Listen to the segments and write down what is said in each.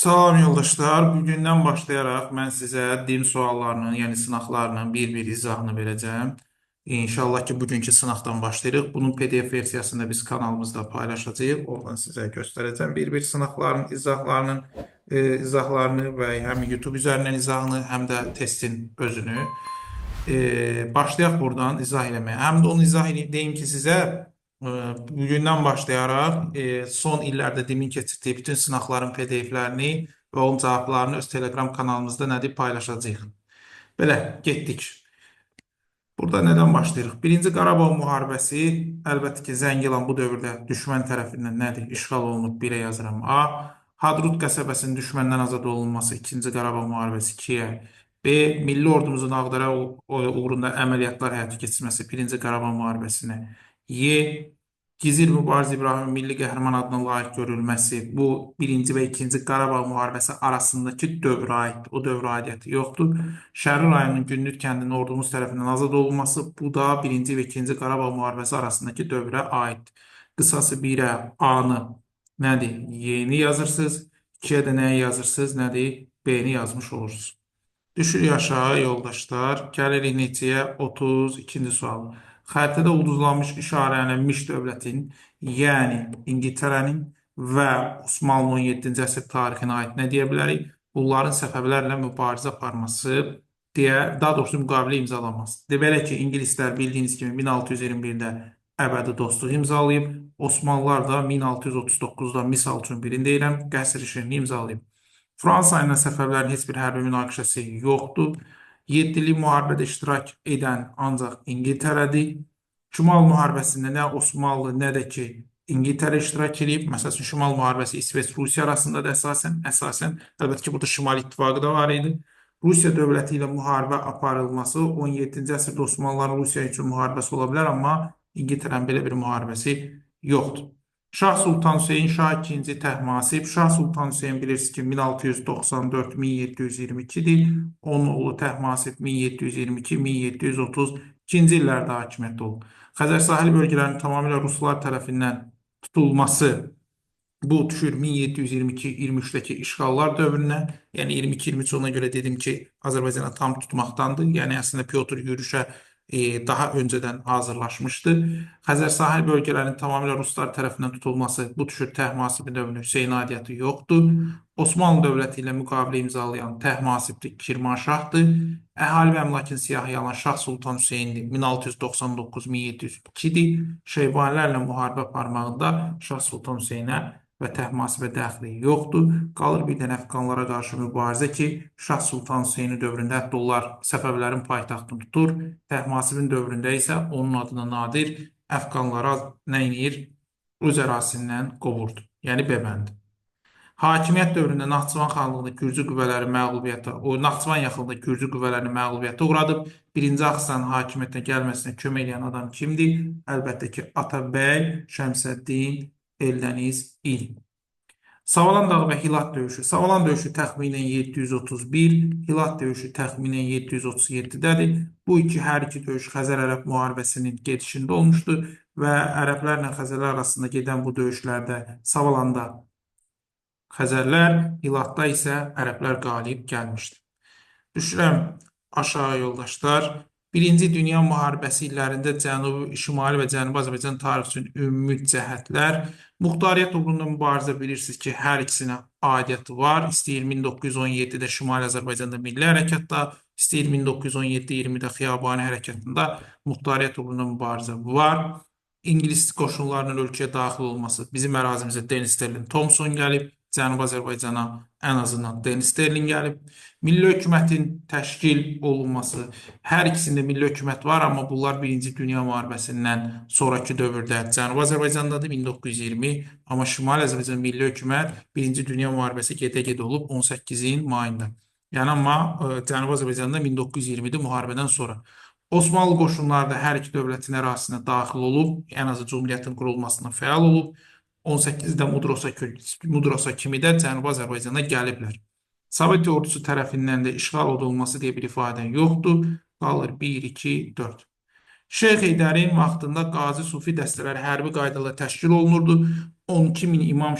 Salam yoldaşlar. Bugündən başlayaraq mən sizə din suallarının, yəni sınaqlarının bir-bir izahını verəcəm. İnşallah ki, bugünkü sınaqdan başlayırıq. Bunun PDF versiyasını biz kanalımızda paylaşacağıq. Oradan sizə göstərəcəm bir-bir sınaqların izahlarını və həm YouTube üzərindən izahını, həm də testin özünü. Başlayaq buradan izah eləməyə. Həm də onu izah edeyim, deyim ki, sizə bugündən başlayaraq son illərdə DİM-in keçirdiyi bütün sınaqların PDF-lərini və onun cavablarını öz Telegram kanalımızda nədir paylaşacağıq. Belə, getdik. Burada nədən başlayırıq? Birinci Qarabağ müharibəsi, əlbəttə ki, Zəngilan bu dövrdə düşmən tərəfindən nədir? İşğal olunub, 1-ə yazıram A. Hadrut qəsəbəsinin düşməndən azad olunması, 2-ci Qarabağ müharibəsi 2-yə. B. Milli ordumuzun Ağdərə uğrunda əməliyyatlar həyata keçirməsi, 1-ci Qarabağ müharibəsinə. Y. Gizir Mübariz İbrahim Milli Qəhrəman adına layiq görülməsi, bu 1-ci və 2-ci Qarabağ müharibəsi arasındakı dövrə aiddir. O dövrə aidiyyəti yoxdur. Şərri rayonunun Günnüt kəndinin ordumuz tərəfindən azad olunması, bu da 1-ci və 2-ci Qarabağ müharibəsi arasındakı dövrə aiddir. Qısası 1-ə A-nı nədir? Y-ni yazırsınız. 2-yə də nəyi yazırsınız? Nədir? B-ni yazmış olursunuz. Düşürük aşağı yoldaşlar. Gəlirik neçəyə? 32-ci sual. Xəritədə ulduzlanmış işarələnmiş dövlətin, yəni İngiltərənin və Osmanlı 17-ci əsr tarixinə aid nə deyə bilərik? Bunların Səfəvilərlə mübarizə aparması deyə, daha doğrusu müqavilə imzalanması. Belə ki, İngilislər bildiyiniz kimi 1621-də əbədi dostluq imzalayıb, Osmanlılar da 1639-da misal üçün birini deyirəm, qəsr işini imzalayıb. Fransa ilə Səfəvilərin heç bir hərbi münaqişəsi yoxdur. 7 illik müharibədə iştirak edən ancaq İngiltərədir. Şimal müharibəsində nə Osmanlı, nə də ki İngiltərə iştirak edib. Məsələn, Şimal müharibəsi İsveç-Rusiya arasında da əsasən, əlbəttə ki, burada Şimal İttifaqı da var idi. Rusiya dövləti ilə müharibə aparılması 17-ci əsrdə Osmanlıların Rusiya üçün müharibəsi ola bilər, amma İngiltərənin belə bir müharibəsi yoxdur. Şah Sultan Hüseyin Şah II Təhmasib. Şah Sultan Hüseyin bilirsiniz ki 1694-1722-dir. Onun oğlu Təhmasib 1722-1732-ci illərdə hakimiyyət olub. Xəzər sahil bölgələrinin tamamilə Ruslar tərəfindən tutulması, bu düşür 1722-23-dəki işğallar dövrünə. Yəni 22-23 ona görə dedim ki, Azərbaycana tam tutmaqdandır. Yəni əslində Pyotr yürüşə daha öncədən hazırlaşmışdı. Xəzər sahil bölgələrinin tamamilə Ruslar tərəfindən tutulması, bu düşür Təhmasibin dövrünə, Hüseyin aidiyyatı yoxdur. Osmanlı dövləti ilə müqavilə imzalayan Təhmasibdir, Kirmanşahdır. Əhali və əmlakın siyahıya alan Şah Sultan Hüseyindir, 1699-1702-dir. Şeybanilərlə müharibə aparmağında Şah Sultan Hüseynə və Təhmasibə dəxli yoxdur. Qalır bir dənə Əfqanlara qarşı mübarizə ki, Şah Sultan Hüseyni dövründə hətta onlar Səfəvilərin paytaxtını tutur. Təhmasibin dövründə isə onun adına Nadir Əfqanlara nə edir? Öz ərazisindən qovurdu. Yəni Bebəndi. Hakimiyyət dövründə Naxçıvan xanlığında Gürcü qüvvələri məğlubiyyətə, Naxçıvan yaxınında Gürcü qüvvələrini məğlubiyyətə uğradıb. 1-ci Axsanın hakimiyyətə gəlməsinə kömək edən adam kimdir? Əlbəttə ki, Atabəy Şəmsəddin Eldəniz il. Savalan dağı və Hilat döyüşü. Savalan döyüşü təxminən 731, Hilat döyüşü təxminən 737-dədir. Bu hər iki döyüş Xəzər-Ərəb müharibəsinin gedişində olmuşdur və ərəblərlə Xəzərlər arasında gedən bu döyüşlərdə Savalanda Xəzərlər, Hilatda isə ərəblər qalib gəlmişdir. Düşürəm aşağı yoldaşlar. Birinci Dünya müharibəsi illərində Cənubi, Şimali və Cənubi Azərbaycan tarixi üçün ümumi cəhətlər. Muxtariyyət uğrunda mübarizə bilirsiniz ki, hər ikisinə aidiyyəti var. İstəyir 1917-də Şimali Azərbaycanda milli hərəkatda, istəyir 1917-20-də Xiyabani hərəkatında muxtariyyət uğrunda mübarizə var. İngilis qoşunlarının ölkəyə daxil olması, bizim ərazimizə Denis Sterling Thompson gəlib, Cənubi Azərbaycana ən azından Denis Sterling gəlib. Milli hökumətin təşkil olunması, hər ikisində milli hökumət var, amma bunlar 1-ci Dünya müharibəsindən sonraki dövrdə Cənubi Azərbaycandadır, 1920, amma Şimali Azərbaycan milli hökumət 1-ci Dünya müharibəsi gedə-gedə olub 18-in mayında. Yəni, amma Cənubi Azərbaycanda 1920-də müharibədən sonra. Osmanlı qoşunları da hər iki dövlətin ərazisinə daxil olub, ən azı Cumhuriyyətin qurulmasına fəal olub. 18-də Mudrosa kimi də Cənubi Azərbaycana gəliblər. Sovet ordusu tərəfindən də işğal olunması deyə bir ifadə yoxdur. Qalır 1, 2, 4. Şeyx Heydərin vaxtında qazi sufi dəstələri hərbi qaydada təşkil olunurdu. 12 imam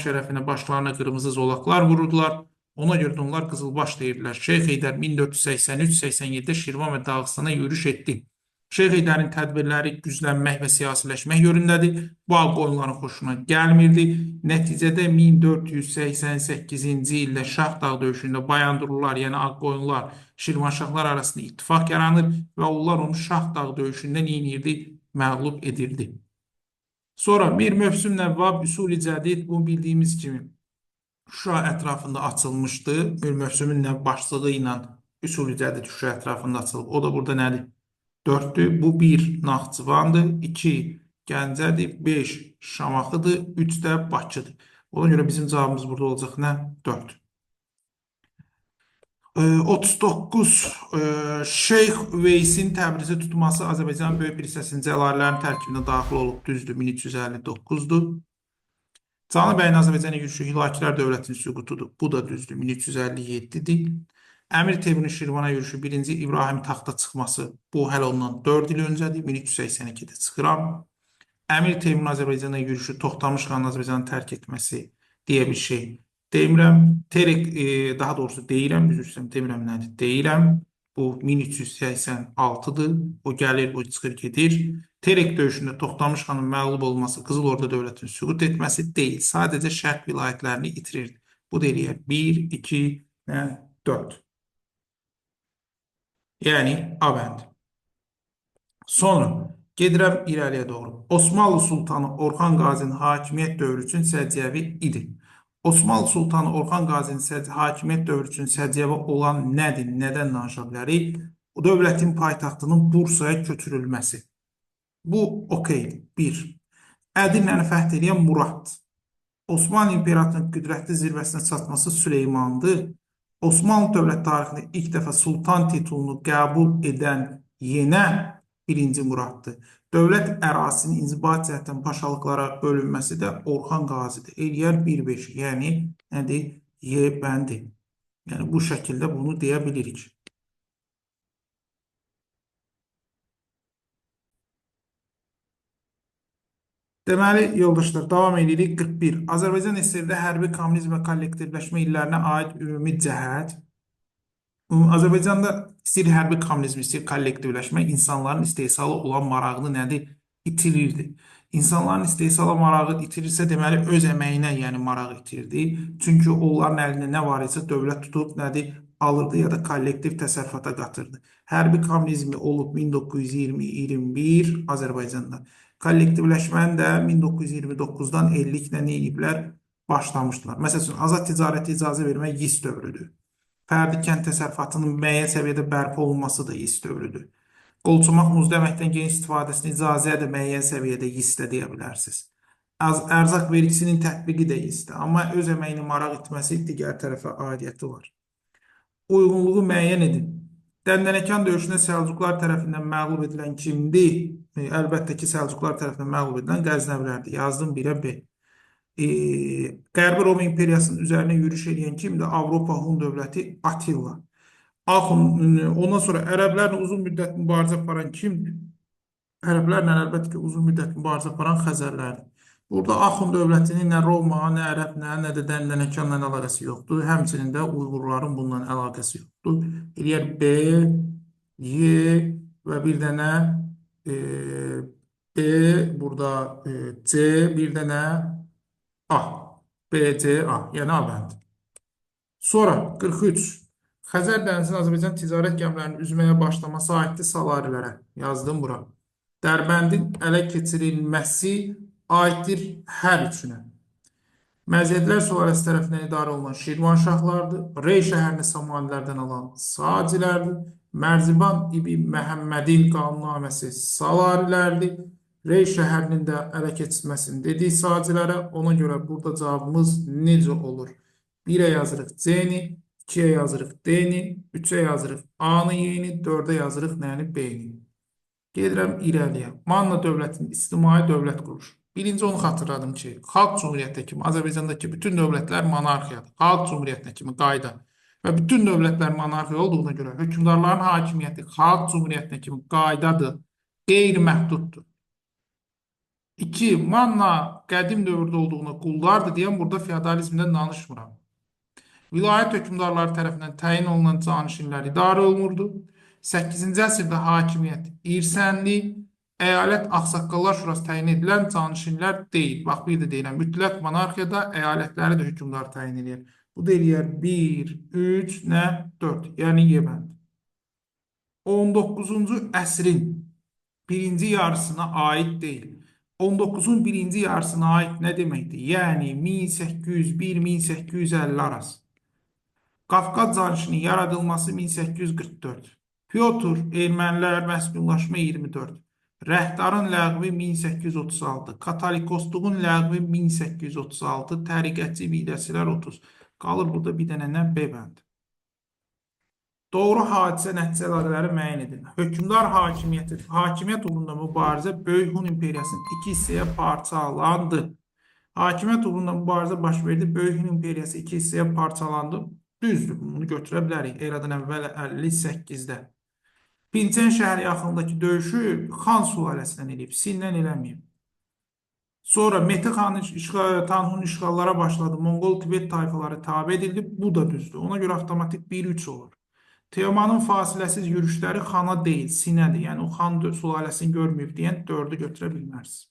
şərəfinə başlarına qırmızı zolaqlar vururdular. Ona görə də onlar qızılbaş deyirlər. Şeyx Heydər 1483-87-də Şirvan və Dağıstana yürüş etdi. Şeyx Heydərin tədbirləri güclənmək və siyasiləşmək yönündədir. Bu haqq onların xoşuna gəlmirdi. Nəticədə 1488-ci ildə Şahdağ döyüşündə Bayandurlular, yəni Ağqoyunlular, Şirvanşahlar arasında ittifaq yaranır və onlar onu Şahdağ döyüşündə neyinirdi? Məğlub edirdi. Sonra Mir Mövsüm Nəvvab Üsul-i Cədid, bu bildiyimiz kimi Şuşa ətrafında açılmışdı. Mir Mövsümün başçılığı ilə Üsul-i Cədid Şuşa ətrafında açılıb. O da burada nədir? 4'tür. Bu 1 Naxçıvandır, 2 Gəncədir, 5 Şamaxıdır, 3 də Bakıdır. Ona görə bizim cavabımız burada olacaq nə? 4. 39. Şeyx Üveysin Təbrizi tutması Azərbaycanın böyük bir hissəsinin cəlalilərin tərkibinə daxil olub, düzdür, 1359'dur. Canı Bəyin Azərbaycan yürüşü Hilakilər Dövlətinin süqutudur. Bu da düzdür, 1357'dir. Əmir Teymurun Şirvana yürüşü 1-ci İbrahim taxta çıxması, bu hələ ondan 4 il öncədir, 1382'də çıxıram. Əmir Teymurun Azərbaycana yürüşü, Toxtamış xanın Azərbaycanı tərk etməsi deyə bir şey demirəm. Terek, daha doğrusu deyirəm, düz üstəm demirəm nədir? Deyirəm. Bu 1386'dır. O gəlir, o çıxır gedir. Terek döyüşündə Toxtamış xanın məğlub olması, Qızıl Orda dövlətinin süqut etməsi deyil. Sadəcə şərq vilayətlərini itirirdi. Bu da eləyər 1, 2 və 4. Yəni A bəndi. Sonra gedirəm irəliyə doğru. Osmanlı Sultanı Orxan Qazinin hakimiyyət dövrü üçün səciyyəvi idi. Osmanlı Sultanı Orxan Qazinin hakimiyyət dövrü üçün səciyyəvi olan nədir? Nədən danışa bilərik? O dövlətin paytaxtının Bursaya köçürülməsi. Bu okeydir. 1. Ədirnəni fəth edən Murad. Osmanlı İmperatorunun qüdrətli zirvəsinə çatması Süleymandır. Osmanlı dövlət tarixində ilk dəfə sultan titulunu qəbul edən yenə 1-ci Muraddır. Dövlət ərazisinin inzibat cəhətdən paşalıqlara bölünməsi də Orxan Qazidir. Eləyər 1-5. Yəni, nədir? Y bəndi. Yəni, bu şəkildə bunu deyə bilirik. Deməli, yoldaşlar, davam edirik. 41. Azərbaycan SSR-də hərbi kommunizm və kollektivləşmə illərinə aid ümumi cəhət. Azərbaycanda istəyir hərbi kommunizm, istəyir kollektivləşmə, insanların istehsalı olan marağını nədir? İtirirdi. İnsanların istehsala marağı itirirsə, deməli, öz əməyinə, yəni maraq itirdi. Çünki onların əlində nə var isə dövlət tutub, nədir? Alırdı ya da kollektiv təsərrüfata qatırdı. Hərbi kommunizmi olub 1920-21 Azərbaycanda. Kollektivləşməni də 1929-dan 50-lə nə ediblər? Başlamışdılar. Məsələn, azad ticarəti icazə vermək YIS dövrüdür. Fərdi kənd təsərrüfatının müəyyən səviyyədə bərpa olunması da YIS dövrüdür. Qolçomaq muzlu əməkdən geniş istifadəsini icazəyə də müəyyən səviyyədə YIS-də deyə bilərsiniz. Ərzaq vergisinin tətbiqi də YIS-də, amma öz əməyini maraq etməsi digər tərəfə aidiyyəti var. Uyğunluğu müəyyən edin. Dəndənəkan döyüşündə Səlcuqlar tərəfindən məğlub edilən kimdir? Əlbəttə ki, Səlcuqlar tərəfindən məğlub edilən Qəznəvilərdir. Yazdım 1-ə B. Qərbi Roma İmperiyasının üzərinə yürüş edən kimdir? Avropa Hun dövləti Attila. Ondan sonra ərəblərlə uzun müddət mübarizə aparan kimdir? Ərəblərlə əlbəttə ki, uzun müddət mübarizə aparan Xəzərlərdir. Burada Axund dövlətinin nə Roma, nə ərəblə, nə də Dəndənəkanla əlaqəsi yoxdur. Həmçinin də Uyğurların bununla əlaqəsi yoxdur. Eləyər B, Y və bir dənə B, burada C, bir dənə A. B, C, A. Yəni A bəndi. Sonra 43. Xəzər dənizinin Azərbaycan ticarət gəmilərinin üzməyə başlaması aiddir Salarilərə. Yazdım bura. Dərbəndin ələ keçirilməsi aiddir hər üçünə. Məziyyətlər sülaləsi tərəfindən idarə olunan Şirvanşahlardır. Rey şəhərini Samanilərdən alan Sacilərdir. Mərziban İbi Məhəmmədin qanunnaməsi Salarilərdir. Rey şəhərinin də ələ keçirməsini dedik Sacilərə. Ona görə burada cavabımız necə olur? 1-ə yazırıq C-ni, 2-yə yazırıq D-ni, 3-ə yazırıq A-nı, Y-ni, 4-ə yazırıq nəyini, B-ni. Gedirəm irəliyə. Manna dövlətinin ictimai dövlət quruluşu. Birinci onu xatırladım ki, Xalq Cumhuriyyətinə kimi Azərbaycandakı bütün dövlətlər monarxiyadır. Xalq Cumhuriyyətinə kimi qayda və bütün dövlətlər monarxiya olduğuna görə hökmdarların hakimiyyəti xalq cümhuriyyətinə kimi qaydadır, qeyri-məhduddur. 2. Manna qədim dövrdə olduğuna qullardır deyən burada feodalizmdən danışmıram. Vilayət hökmdarları tərəfindən təyin olunan canişinlər idarə olunurdu. 8-ci əsrdə hakimiyyət irsənli, əyalət ağsaqqallar şurası təyin edilən canişinlər deyil. Bax, bir də deyirəm, mütləq monarxiyada əyalətləri də hökmdar təyin edir. Bu da eləyər 1, 3, nə? 4. Yəni Yemənd. 19-cu əsrin birinci yarısına aid deyil. 19-un birinci yarısına aid nə deməkdir? Yəni 1801-1850 arası. Qafqaz canişinin yaradılması 1844. Pyotr, ermənilər məskunlaşma 24. Rəhdarın ləğvi 1836. Katolikosluğun ləğvi 1836. Təriqətçi bidəsilər 30. Qalır burada bir dənə nə? B bəndi. Doğru hadisə nəticə əlaqələri müəyyən edin. Hökmdar hakimiyyəti, hakimiyyət uğrunda mübarizə Böyük Hun İmperiyasının iki hissəyə parçalandı. Hakimiyyət uğrunda mübarizə baş verdi. Böyük Hun İmperiyası iki hissəyə parçalandı. Düzdür, bunu götürə bilərik. Eradan əvvəl 58-də. Pinçen şəhəri yaxınındakı döyüşü Xan sülaləsindən eləyib, Sindən eləməyib. Sonra Mehdi Tanhun işğallara başladı. Monqol-Tibet tayfaları tabe edildi. Bu da düzdür. Ona görə avtomatik 1-3 olur. Teomanın fasiləsiz yürüşləri xana deyil, sinədir. Yəni, o xan sülaləsini görməyib deyən 4-ü götürə bilmərsiniz.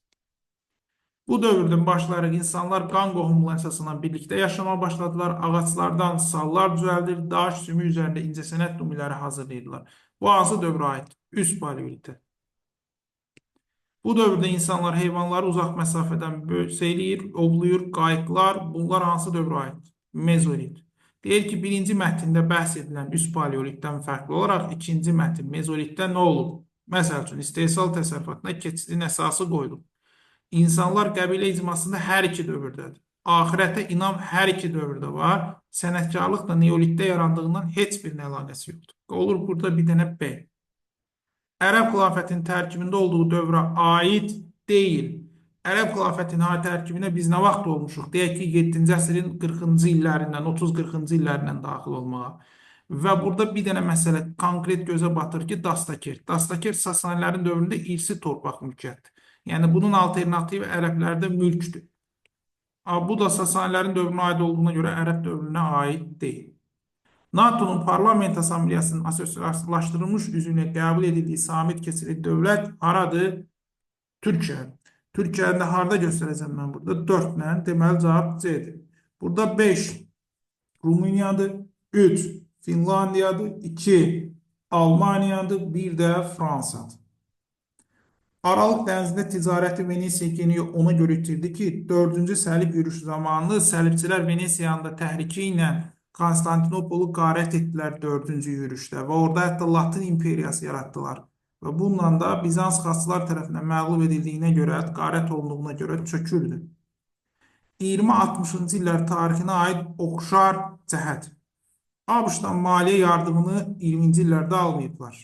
Bu dövrdən başlayaraq insanlar qan qohumluğu əsasından birlikdə yaşamaya başladılar. Ağaçlardan sallar düzəldir, daş sümü üzərində incəsənət nümunələri hazırlayırlar. Bu hansı dövrə aid? Üst paleolitə. Bu dövrdə insanlar heyvanları uzaq məsafədən seyləyir, ovluyur, qayıqlar. Bunlar hansı dövrə aid? Mezolit. Deyir ki, birinci mətndə bəhs edilən üst paleolitdən fərqli olaraq ikinci mətin mezolitdə nə olub? Məsəl üçün, istehsal təsərrüfatına keçidin əsası qoyulub. İnsanlar qəbilə icmasında hər iki dövrdədir. Axirətə inam hər iki dövrdə var. Sənətkarlıq da neolitdə yarandığından heç bir əlaqəsi yoxdur. Olur burada bir dənə B. Ərəb xilafətinin tərkibində olduğu dövrə aid deyil. Ərəb xilafətinin tərkibinə biz nə vaxt olmuşuq? Deyək ki, 7-ci əsrin 40-cı illərindən, 30-40-cı illərindən daxil olmağa. Və burada bir dənə məsələ konkret gözə batır ki, Dastakert. Dastakert Sasanilərin dövründə irsi torpaq mülkiyyətdir. Yəni, bunun alternativi ərəblərdə mülkdür. Bu da Sasanilərin dövrünə aid olduğuna görə ərəb dövrünə aid deyil. NATO-nun Parlament Assambleyasının asosiyalaşdırılmış üzvünə qəbul edildiyi samit keçirildiyi dövlət haradır? Türkiyə. Türkiyəndə harada göstərəcəm mən burada? 4-lə. Deməli, cavab C-dir. Burada 5 Rumıniyadır, 3 Finlandiyadır, 2 Almaniyadır, 1 də Fransadır. Aralıq dənizində ticarəti Venesiya geniyi ona görə itirdi ki, 4-cü səlib yürüyüşü zamanı səlibçilər Venesiyanın da təhriki ilə Konstantinopolu qarət etdilər 4-cü yürüyüşdə və orada hətta Latin imperiyası yaratdılar. Və bununla da Bizans xaççılar tərəfindən məğlub edildiyinə görə, qarət olunduğuna görə çöküldü. 20-60-cı illər tarixinə aid oxşar cəhət. ABŞ-dan maliyyə yardımını 20-ci illərdə almayıblar.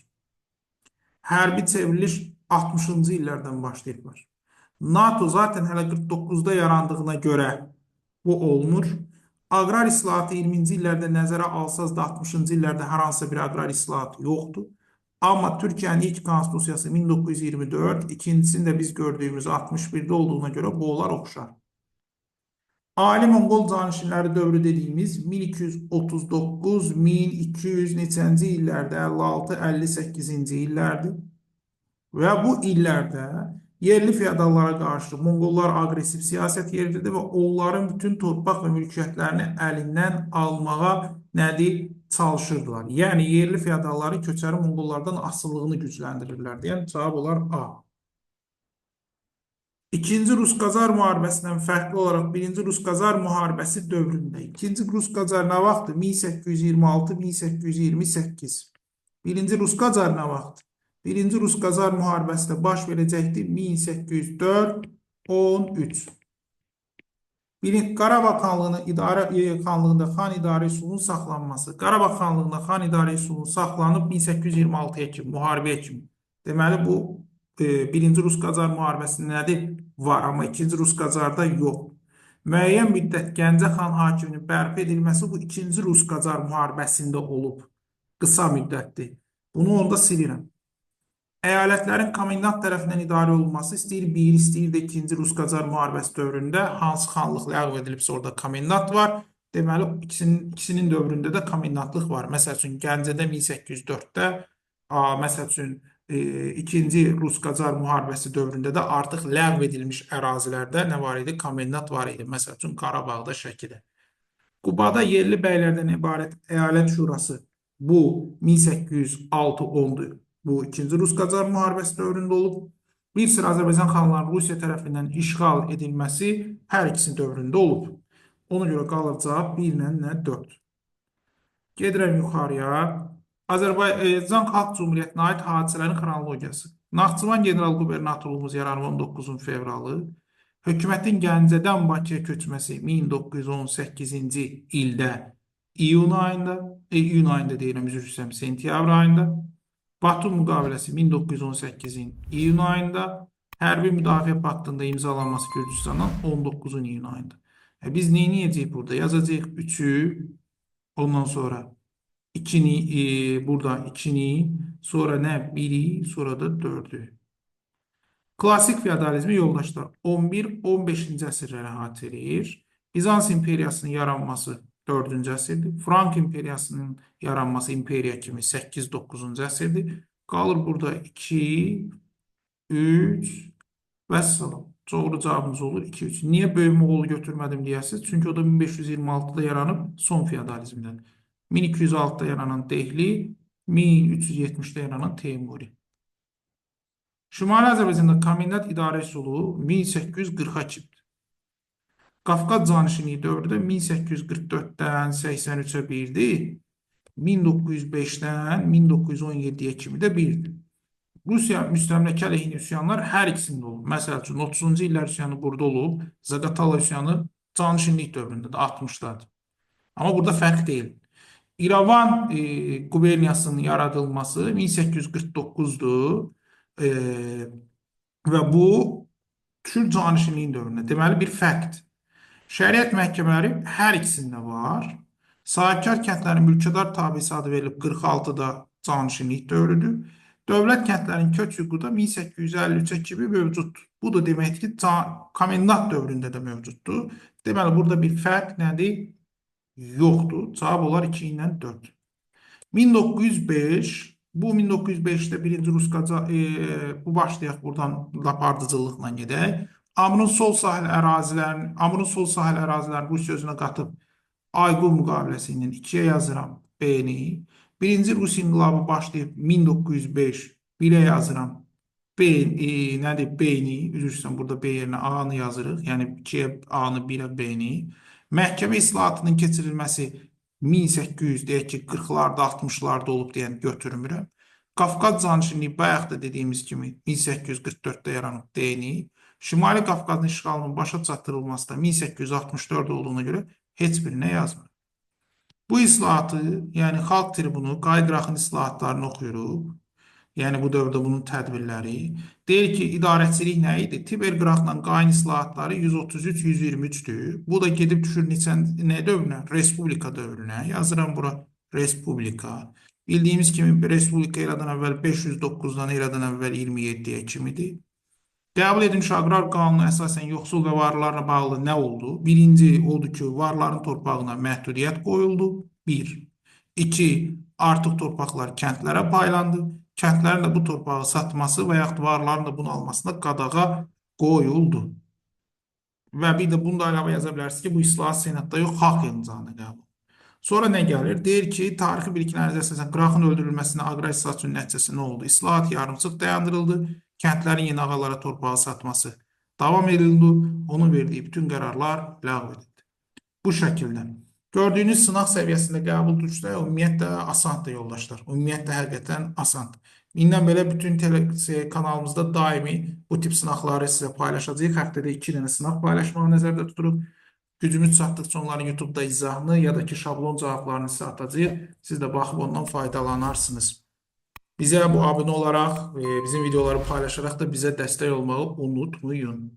Hərbi çevriliş 60-cı illərdən başlayıblar. NATO zaten hələ 49-da yarandığına görə bu olmur. Aqrar islahatı 20-ci illərdə nəzərə alsaz da 60-cı illərdə hər hansı bir aqrar islahatı yoxdur. Amma Türkiyənin ilk konstitusiyası 1924, ikincisini də biz gördüyümüz 61-də olduğuna görə bu onlar oxşar. Ali Monqol canişinləri dövrü dediyimiz 1239-1200 neçənci illərdə 56-58-ci illərdir. Və bu illərdə yerli feodallara qarşı Monqollar aqressiv siyasət yeridirdi və onların bütün torpaq və mülkiyyətlərini əlindən almağa çalışırdılar. Yəni, yerli feodalları köçəri Monqollardan asıllığını gücləndirirlər. Yəni, cavab olar A. İkinci Rus-Qazar müharibəsindən fərqli olaraq birinci Rus-Qazar müharibəsi dövründə. İkinci Rus-Qazar nə vaxtdır? 1826-1828. Birinci Rus-Qazar nə vaxtdır? Birinci Rus-Qazar müharibəsi də baş verəcəkdir 1804-13. Qarabağ xanlığında xan idarə üsulunun saxlanması. Qarabağ xanlığında xan idarə üsulunun saxlanıb 1826-ya kimi, müharibəyə kimi. Deməli, bu birinci Rus-Qazar müharibəsində nədir? Var, amma ikinci Rus-Qazarda yox. Müəyyən müddət Gəncə xan hakiminin bərpa edilməsi bu 2-ci Rus-Qacar müharibəsində olub. Qısa müddətdir. Bunu onda silirəm. Əyalətlərin komendant tərəfindən idarə olunması istəyir 1, istəyir də 2-ci Rus-Qacar müharibəsi dövründə hansı xanlıq ləğv edilibsə orada komendant var. Deməli, ikisinin dövründə də komendantlıq var. Məsəl üçün, Gəncədə 1804-də, məsəl üçün, 2-ci Rus-Qacar müharibəsi dövründə də artıq ləğv edilmiş ərazilərdə nə var idi? Komendant var idi. Məsəl üçün, Qarabağda, Şəkidə. Qubada yerli bəylərdən ibarət əyalət şurası bu 1806-10-dur. Bu 2-ci Rus-Qacar müharibəsi dövründə olub. Bir sıra Azərbaycan xanlarının Rusiya tərəfindən işğal edilməsi hər ikisi dövründə olub. Ona görə qalır cavab 1 ilə 4. Gedirəm yuxarıya. Azərbaycan Xalq Cumhuriyyətinə aid hadisələrin xronologiyası. Naxçıvan general qubernatorluğumuz yaranıb 19 fevralı. Hökumətin Gəncədən Bakıya köçməsi 1918-ci ildə iyun ayında deyirəm, üzr istəyirəm, sentyabr ayında. Batum müqaviləsi 1918-in iyun ayında. Hərbi Müdafiə Paktında imzalanması Gürcüstandan 19 iyun ayında. Biz nə edəcəyik burada? Yazacağıq 3'ü, ondan sonra 2'ni, burada 2'ni, sonra nə? 1'i, sonra da 4'ü. Klasik feodalizmi yoldaşlar 11-15-ci əsrlərə əhatə edir. Bizans imperiyasının yaranması 4-cü əsrdir. Frank imperiyasının yaranması imperiya kimi 8-9-cu əsrdir. Qalır burada 2, 3 və salam. Doğru cavabımız olur 2, 3. Niyə Böyük Moğolu götürmədim deyəsiniz? Çünki o da 1526-da yaranıb son feodalizmdən. 1206-da yaranan Dehli, 1370-də yaranan Teymuri. Şimali Azərbaycanda komendant idarə üsulu 1842-dir. Qafqaz canişinliyi dövrü 1844-dən 83-ə 1-dir. 1905-dən 1917-yə kimi də 1-dir. Rusiya müstəmləkə əleyhinə üsyanlar hər ikisində olub. Məsəl üçün 30-cu illər üsyanı burada olub. Zaqatala üsyanı canişinlik dövründə də 60-dadır. Amma burada fərq deyil. İrəvan quberniyasının yaradılması 1849-dur. Və bu Türk canişinliyin dövründə. Deməli, bir fakt. Şəriət məhkəmələri hər ikisində var. Sahibkar kəndlərin mülkədar tabisi adı verilib 46-da canişinlik dövrüdür. Dövlət kəndlərin köç hüququ da 1853-ə kimi mövcuddur. Bu da demək ki, komendant dövründə də mövcuddur. Deməli, burada bir fərq nədir? Yoxdur. Cavab olar 2 ilə 4. 1905, bu 1905-də 1-ci Rus-Qacar, bu başlayaq buradan lapardıcılıqla gedək. Amurun sol sahil ərazilərini Rusiya özünə qatıb Ayqul müqaviləsi ilə 2-yə yazıram B-ni. 1-ci Rus inqilabı başlayıb 1905, 1-ə yazıram nədir? B-ni. Üzr istəyirəm, burada B yerinə A-nı yazırıq. Yəni 2-yə A-nı, 1-ə B-ni. Məhkəmə islahatının keçirilməsi 1800, deyək ki, 40'larda, 60'larda olub deyən götürmürəm. Qafqaz canişinliyi bayaq da dediyimiz kimi 1844'də yaranıb D-ni. Şimali Qafqazın işğalının başa çatdırılması da 1864 olduğuna görə heç birinə yazmır. Bu islahatı, yəni Xalq Tribunu, Qayqıraqın islahatlarını oxuyuruq. Yəni bu dövrdə bunun tədbirləri. Deyir ki, idarəçilik nə idi? Tiber qıraqla Qayın islahatları 133-123'dür. Bu da gedib düşür nə dövrünə? Respublika dövrünə. Yazıram bura Respublika. Bildiyimiz kimi Respublika eradan əvvəl 509-dan eradan əvvəl 27'yə kimidir. Qəbul edilmiş aqrar qanunu əsasən yoxsul və varlarla bağlı nə oldu? Birinci oldu ki, varların torpağına məhdudiyyət qoyuldu. 1. 2. Artıq torpaqlar kəndlərə paylandı. Kəndlərin də bu torpağı satması və yaxud varların da bunu almasına qadağa qoyuldu. Və bir də bunu da əlavə yaza bilərsiniz ki, bu islahat senatda yox, xalq yığıncağında qəbul. Sonra nə gəlir? Deyir ki, tarixi bilikləriniz əsasən qıraqın öldürülməsinə aqrasiya nəticəsi nə oldu? İslahat yarımçıq dayandırıldı. Kəndlərin yeni ağalara torpağı satması davam edildi. Onun verdiyi bütün qərarlar ləğv edildi. Bu şəkildə. Gördüyünüz sınaq səviyyəsində qəbul düşsə, ümumiyyətlə asandır yoldaşlar. Ümumiyyətlə həqiqətən asandır. İndən belə bütün kanalımızda daimi bu tip sınaqları sizə paylaşacağıq. Həftədə 2 dənə sınaq paylaşmağı nəzərdə tuturuq. Gücümüz çatdıqca onların YouTube'da izahını ya da ki şablon cavablarını sizə atacağıq. Siz də baxıb ondan faydalanarsınız. Bizə bu abunə olaraq, bizim videoları paylaşaraq da bizə dəstək olmağı unutmayın.